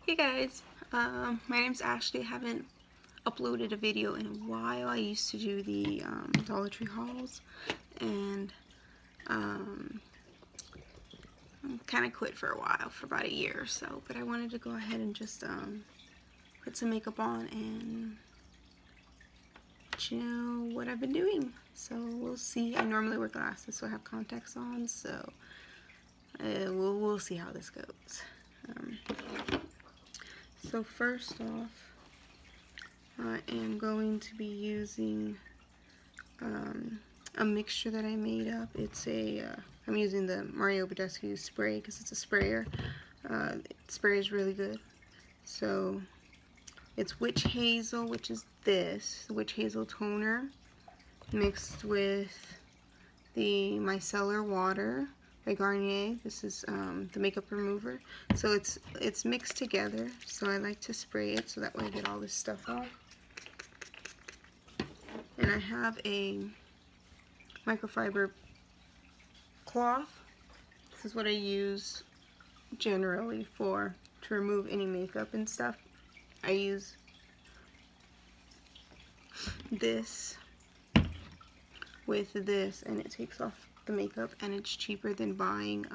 Hey guys, my name's Ashley. I haven't uploaded a video in a while. I used to do the Dollar Tree hauls, and I kind of quit for a while, for about a year or so. But I wanted to go ahead and just put some makeup on and you know what I've been doing. So we'll see. I normally wear glasses, so I have contacts on. So we'll see how this goes. So first off, I am going to be using a mixture that I made up. It's I'm using the Mario Badescu spray because it's a sprayer. The spray is really good. So it's Witch Hazel, which is this, Witch Hazel toner, mixed with the Micellar Water by Garnier. This is the makeup remover. So it's mixed together. So I like to spray it so that way I get all this stuff off. And I have a microfiber cloth. This is what I use generally to remove any makeup and stuff. I use this with this, and it takes off the makeup, and it's cheaper than buying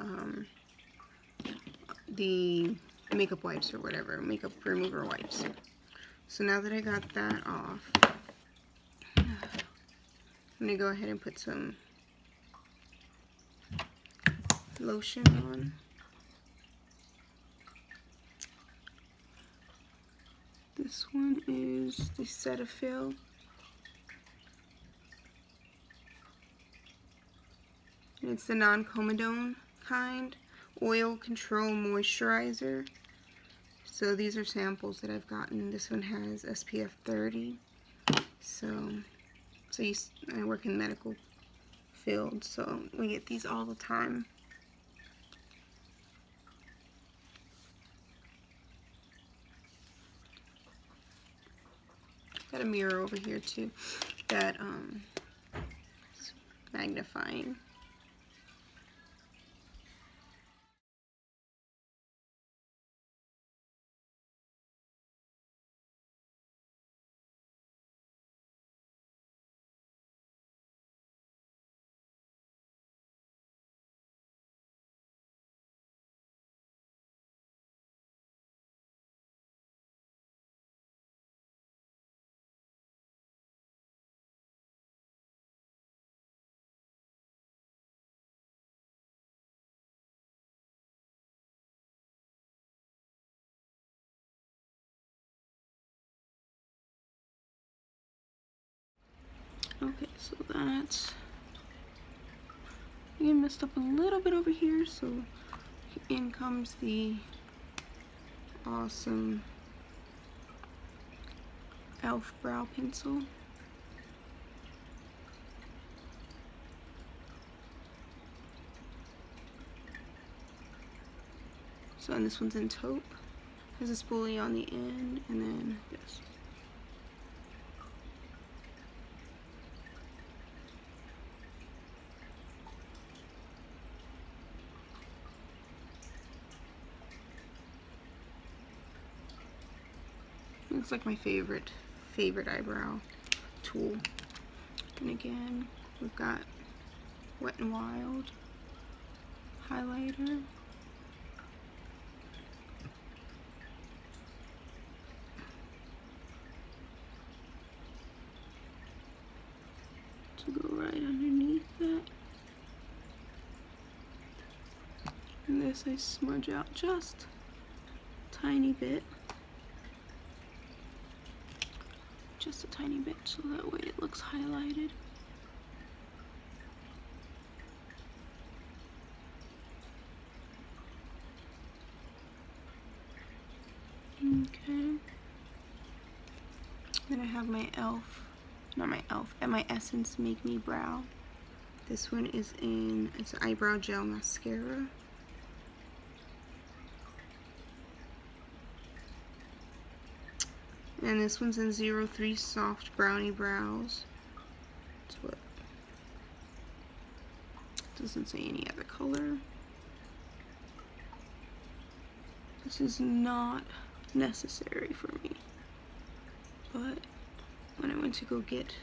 the makeup wipes or whatever, makeup remover wipes. So now that I got that off, I'm going to go ahead and put some lotion on. This one is the Cetaphil. And it's the non-comedone kind. Oil Control Moisturizer. So these are samples that I've gotten. This one has SPF 30. I work in the medical field, so we get these all the time. Got a mirror over here too that is magnifying. Okay, so that's getting messed up a little bit over here, so in comes the awesome e.l.f. brow pencil. So, and this one's in taupe. Has a spoolie on the end, and then this. It's like my favorite eyebrow tool. And again, we've got Wet n Wild highlighter. To go right underneath that. And this I smudge out just a tiny bit. Just a tiny bit, so that way it looks highlighted. Okay. Then I have my my Essence Make Me Brow. This one is it's an eyebrow gel mascara. And this one's in 03 Soft Brownie Brows. That's what. Doesn't say any other color. This is not necessary for me. But when I went to go get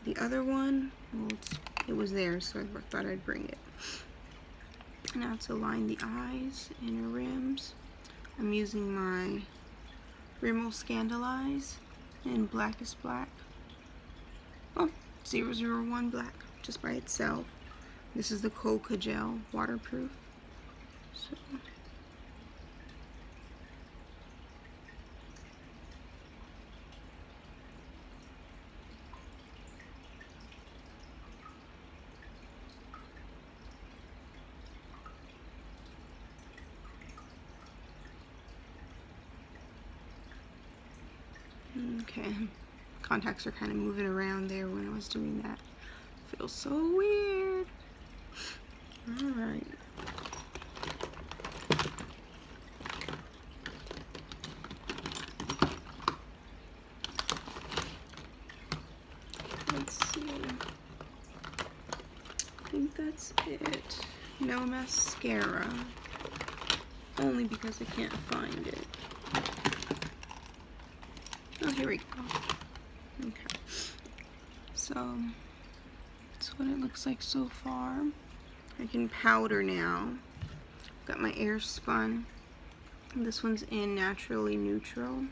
the other one, well, it was there, so I thought I'd bring it. Now to line the eyes, inner rims, I'm using my Rimmel Scandalize in Blackest Black. Oh, 001 black, just by itself. This is the Coca Gel, waterproof. So. Okay, contacts are kind of moving around there when I was doing that. Feels so weird. Alright. Let's see. I think that's it. No mascara. Only because I can't find it. Oh, here we go. Okay. So, that's what it looks like so far. I can powder now. Got my air spun. This one's in Naturally Neutral.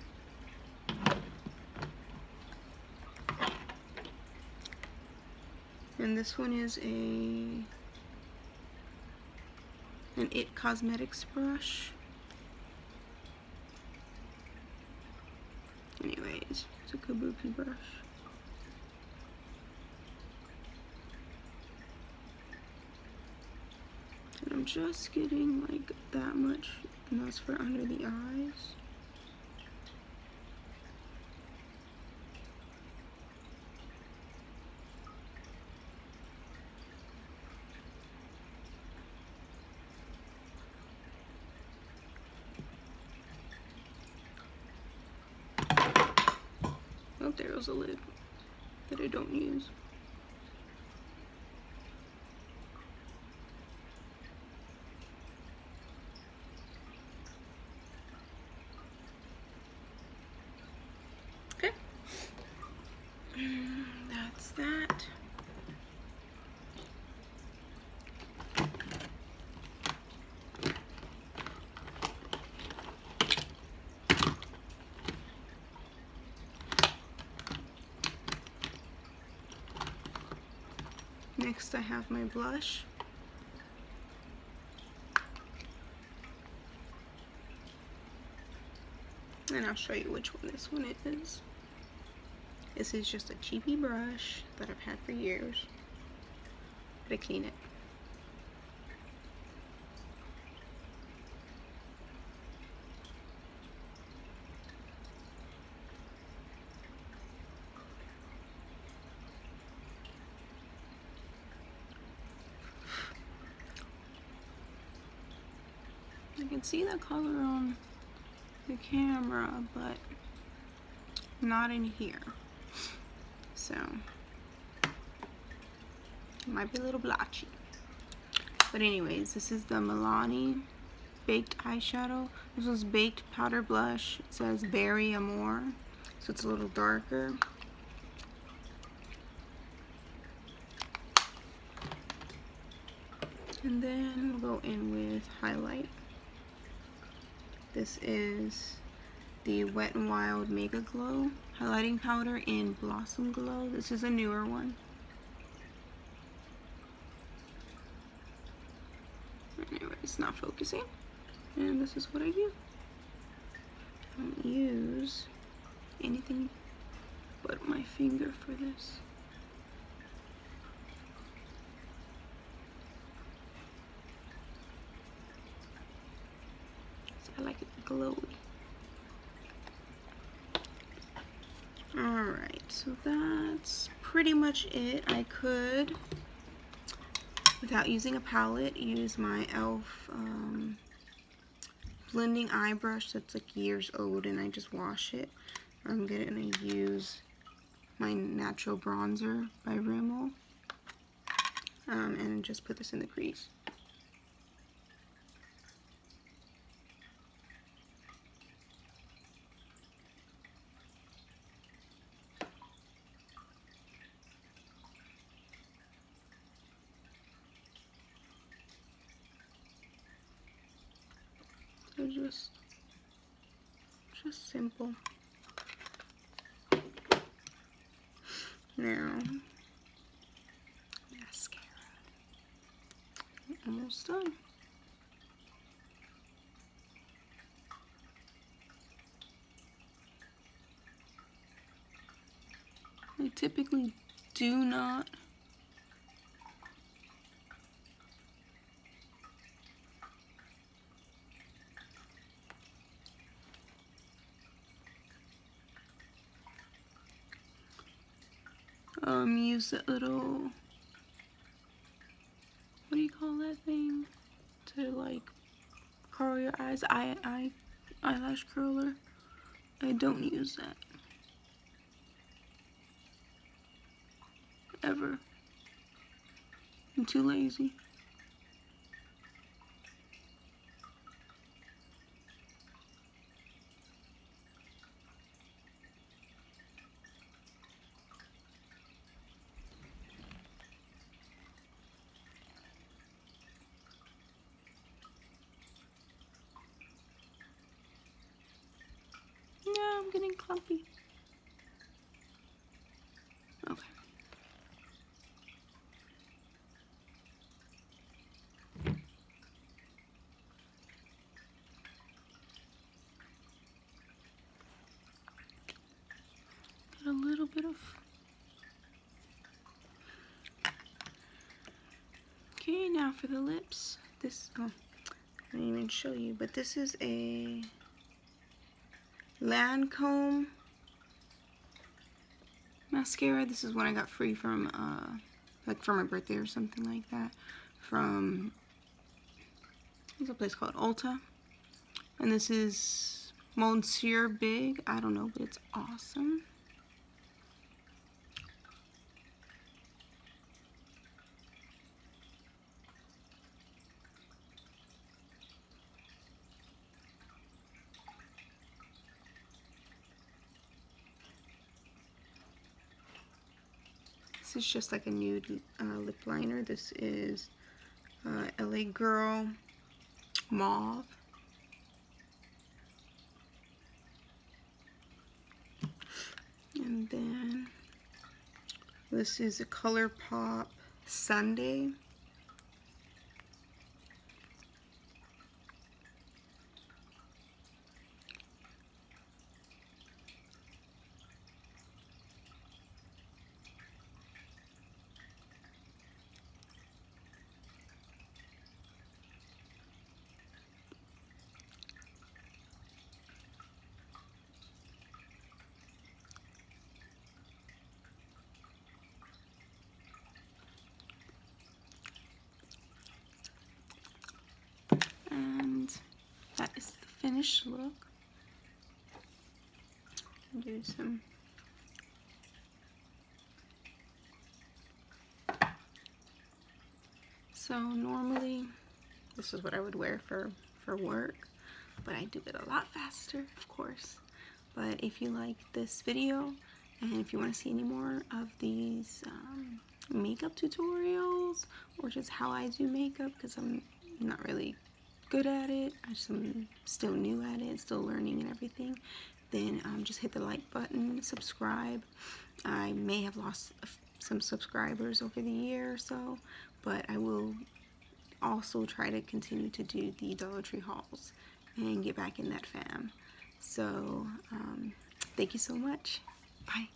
And this one is an It Cosmetics brush. Anyways, it's a kabuki brush. And I'm just getting like that much, and that's for under the eyes. Oh, there goes a lid that I don't use. Okay. That's that. Next I have my blush. And I'll show you which one this one is. This is just a cheapy brush that I've had for years. Gotta clean it. I can see the color on the camera, but not in here. So, it might be a little blotchy. But anyways, this is the Milani Baked Eyeshadow. This was Baked Powder Blush. It says Berry Amore, so it's a little darker. And then we'll go in with highlight. This is the Wet n Wild Mega Glow highlighting powder in Blossom Glow. This is a newer one. Anyway, it's not focusing. And this is what I do. I don't use anything but my finger for this. I like it glowy. Alright, so that's pretty much it. I could, without using a palette, use my e.l.f. Blending eye brush that's like years old, and I just wash it. I'm gonna use my Natural Bronzer by Rimmel, and just put this in the crease. So just simple. Now, mascara. Almost done. I typically do not use that little, what do you call that thing, to like curl your eyes, eyelash curler. I don't use that ever. I'm too lazy. Yeah, I'm getting clumpy. Okay. Got a little bit of. Okay, now for the lips. This, oh, I didn't even show you, but this is a Lancome mascara. This is one I got free from, like for my birthday or something like that. From, there's a place called Ulta. And this is Monsieur Big. I don't know, but it's awesome. This is just like a nude lip liner. This is LA Girl Mauve. And then this is a ColourPop Sunday. And that is the finished look. Do some so normally this is what I would wear for work, but I do it a lot faster, of course. But if you like this video and if you want to see any more of these makeup tutorials or just how I do makeup, because I'm not really good at it, I'm still new at it, still learning and everything, then just hit the like button, subscribe. I may have lost some subscribers over the year or so, but I will also try to continue to do the Dollar Tree hauls and get back in that fam. So thank you so much. Bye.